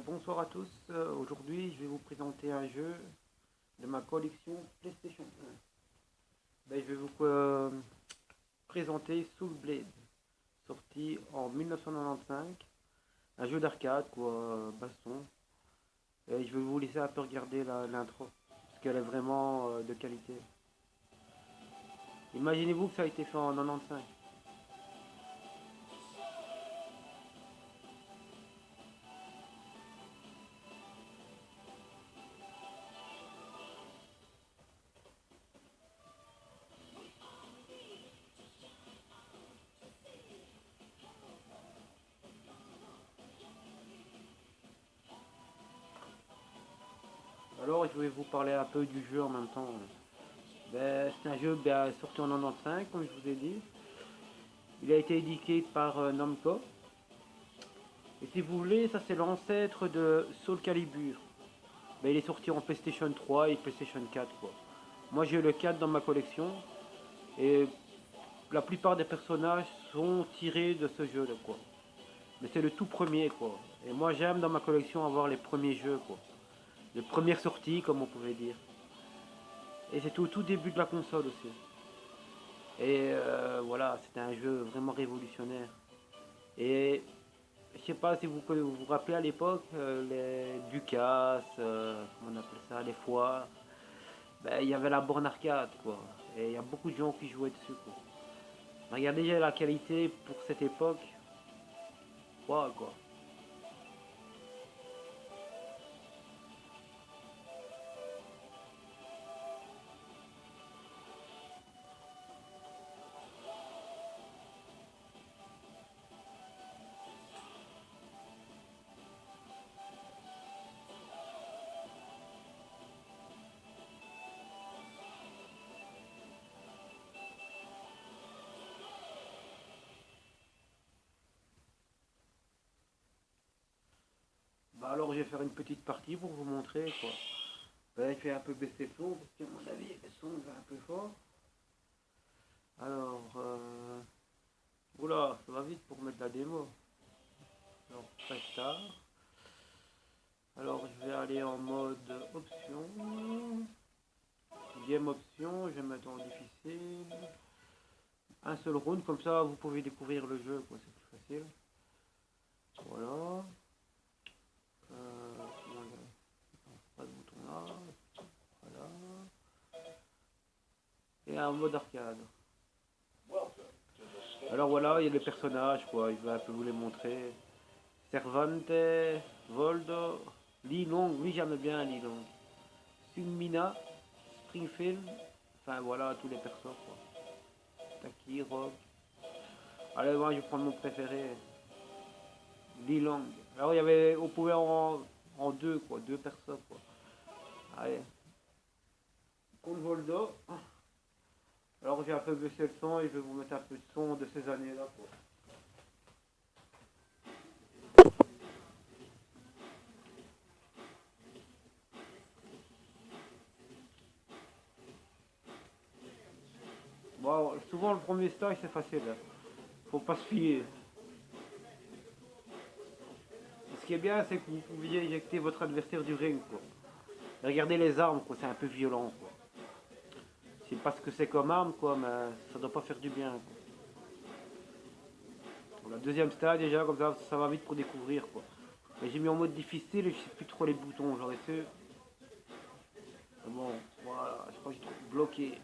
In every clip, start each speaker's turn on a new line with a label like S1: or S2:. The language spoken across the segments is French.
S1: Bonsoir à tous. Aujourd'hui, je vais vous présenter un jeu de ma collection PlayStation 1. Je vais vous présenter Soul Blade, sorti en 1995. Un jeu d'arcade, quoi, baston. Et je vais vous laisser un peu regarder l'intro, parce qu'elle est vraiment de qualité. Imaginez-vous que ça a été fait en 95. Alors, je vais vous parler un peu du jeu en même temps. C'est un jeu sorti en 95, comme je vous ai dit. Il a été édité par Namco. Et si vous voulez, ça c'est l'ancêtre de Soul Calibur. Il est sorti en PlayStation 3 et PlayStation 4, quoi. Moi j'ai le 4 dans ma collection. Et la plupart des personnages sont tirés de ce jeu là, quoi. Mais c'est le tout premier, quoi. Et moi j'aime dans ma collection avoir les premiers jeux, quoi. Les premières sorties, comme on pouvait dire. Et c'était au tout début de la console aussi. Et voilà, c'était un jeu vraiment révolutionnaire. Et je sais pas si vous rappelez à l'époque, les Ducas, comment on appelle ça, les foires, il y avait la borne arcade, quoi. Et il y a beaucoup de gens qui jouaient dessus, quoi. Regardez déjà la qualité pour cette époque. Wow, quoi. Alors je vais faire une petite partie pour vous montrer, quoi. Je vais un peu baisser le son, parce que à mon avis, le son va un peu fort. Alors, oula, ça va vite pour mettre la démo. Alors, Presta. Alors, je vais aller en mode option. Game option, je vais mettre en difficile. Un seul round, comme ça vous pouvez découvrir le jeu, quoi, c'est plus facile. Voilà. Pas de bouton là. Voilà. Et un mode arcade. Alors voilà, il y a les personnages, quoi, il va un peu vous les montrer. Cervante, Voldo, Lee Long, oui j'aime bien Lee Long. Sugmina, Springfield, enfin voilà tous les persos, quoi. Taki, Rock. Allez, moi je vais prendre mon préféré, Lee Long. Alors il y avait, on pouvait en deux, quoi, deux persos, quoi. Allez, contre Voldo. Alors j'ai un peu baissé le son et je vais vous mettre un peu de son de ces années-là, quoi. Bon, souvent le premier stage c'est facile, hein. Faut pas se fier. Ce qui est bien, c'est que vous pouviez éjecter votre adversaire du ring, quoi. Regardez les armes, quoi, c'est un peu violent, quoi. Je sais pas ce que c'est comme arme, quoi, mais ça doit pas faire du bien, quoi. Pour la deuxième stage, déjà, comme ça va vite pour découvrir, quoi. Mais j'ai mis en mode difficile et je sais plus trop les boutons, j'aurais su. Mais bon, voilà, je crois que j'ai trop bloqué.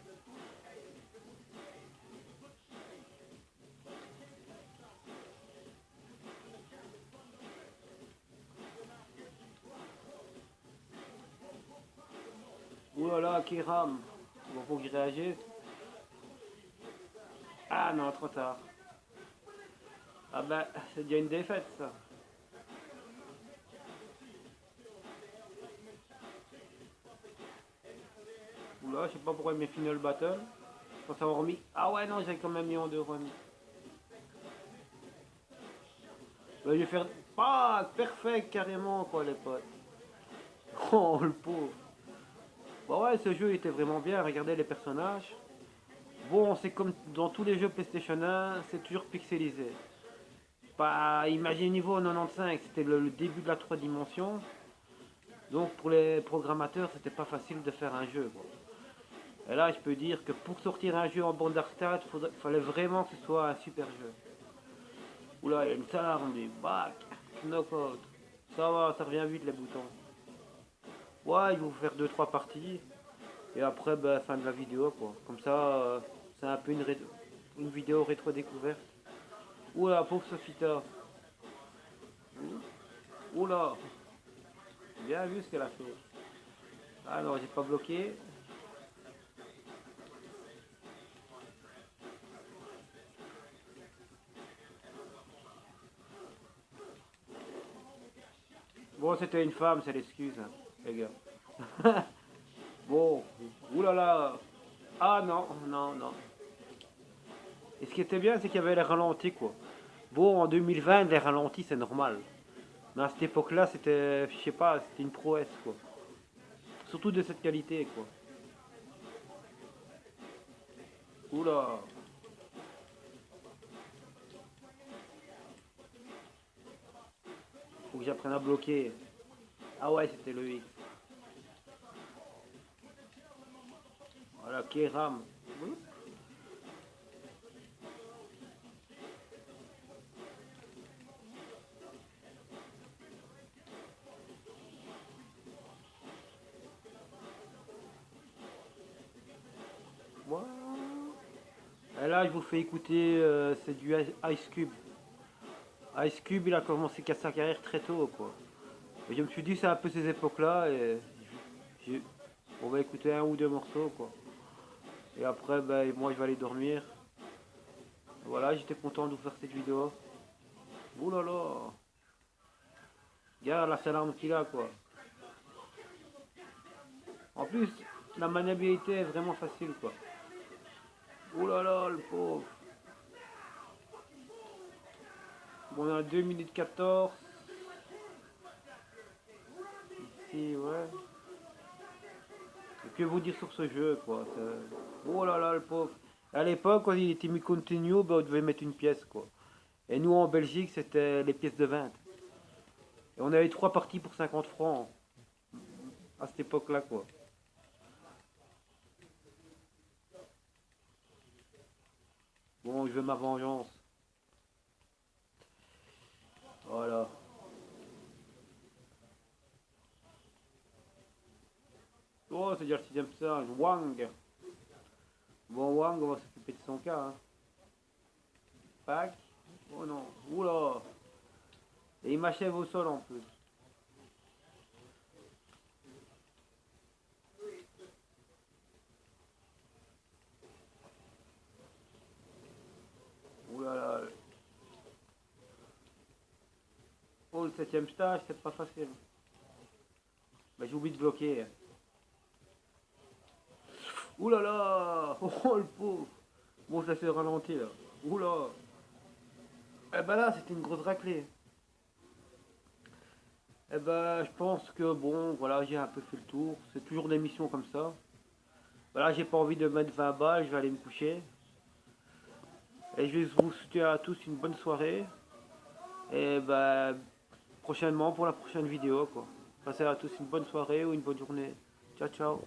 S1: Voilà, Kiram. Bon, faut qu'il réagisse. Ah non, trop tard. Ah ben, c'est déjà une défaite, ça. Oula, je sais pas pourquoi il met Final Battle. Je pense avoir mis. Ah ouais, non, j'ai quand même mis en deux remis. Je vais faire. Ah, perfect, carrément, quoi, les potes. Oh, le pauvre. Bah ouais, ce jeu était vraiment bien. Regardez les personnages. Bon, c'est comme dans tous les jeux PlayStation 1, c'est toujours pixelisé. Bah, imagine niveau 95, c'était le début de la 3 dimensions. Donc pour les programmateurs, c'était pas facile de faire un jeu, quoi. Et là, je peux dire que pour sortir un jeu en bande d'arcade, il fallait vraiment que ce soit un super jeu. Oula, il y a une arme, des bac, knockout. Ça va, ça revient vite les boutons. Ouais, il faut faire deux trois parties. Et après, ben, fin de la vidéo, quoi. Comme ça, c'est un peu une vidéo rétro-découverte. Oula, pauvre Sofita. Oula, bien vu ce qu'elle a fait. Ah non, j'ai pas bloqué. Bon, c'était une femme, c'est l'excuse, hein, les gars. Bon, oulala. Ah non, non, non. Et ce qui était bien, c'est qu'il y avait les ralentis, quoi. Bon, en 2020, les ralentis, c'est normal. Mais à cette époque-là, c'était, je sais pas, c'était une prouesse, quoi. Surtout de cette qualité, quoi. Oula. Faut que j'apprenne à bloquer. Ah ouais, c'était le X. Voilà, Kéram. Wow. Et là, je vous fais écouter, c'est du Ice Cube. Ice Cube, il a commencé sa carrière très tôt, quoi. Et je me suis dit, c'est un peu ces époques-là, et on va écouter un ou deux morceaux, quoi. Et après, ben, moi, je vais aller dormir. Voilà, j'étais content de vous faire cette vidéo. Ouh là là. Regarde la seule arme qu'il a, quoi. En plus, la maniabilité est vraiment facile, quoi. Ouh là là, le pauvre. Bon, on a 2 minutes 14. Ici, ouais. Et que vous dire sur ce jeu, quoi. Oh là là, le pauvre. À l'époque, quand il était mis continue, ben, on devait mettre une pièce, quoi. Et nous, en Belgique, c'était les pièces de 20. Et on avait 3 parties pour 50 francs. À cette époque-là, quoi. Bon, je veux ma vengeance. Voilà. Oh, c'est déjà le sixième stage. Wang. Bon, Wang, on va s'occuper de son cas. Hein. Pack. Oh non. Oula. Et il m'achève au sol en plus. Oula là. Oh, le septième stage, c'est pas facile. Bah, j'ai oublié de bloquer. Oula là. Oh, le pauvre. Bon, ça s'est ralenti là. Oula. Eh ben là, c'était une grosse raclée. Eh ben, je pense que bon, voilà, j'ai un peu fait le tour. C'est toujours des missions comme ça. Voilà, j'ai pas envie de mettre 20 balles, je vais aller me coucher. Et je vais vous souhaiter à tous une bonne soirée. Et ben, prochainement pour la prochaine vidéo, quoi. Passez à tous une bonne soirée ou une bonne journée. Ciao, ciao.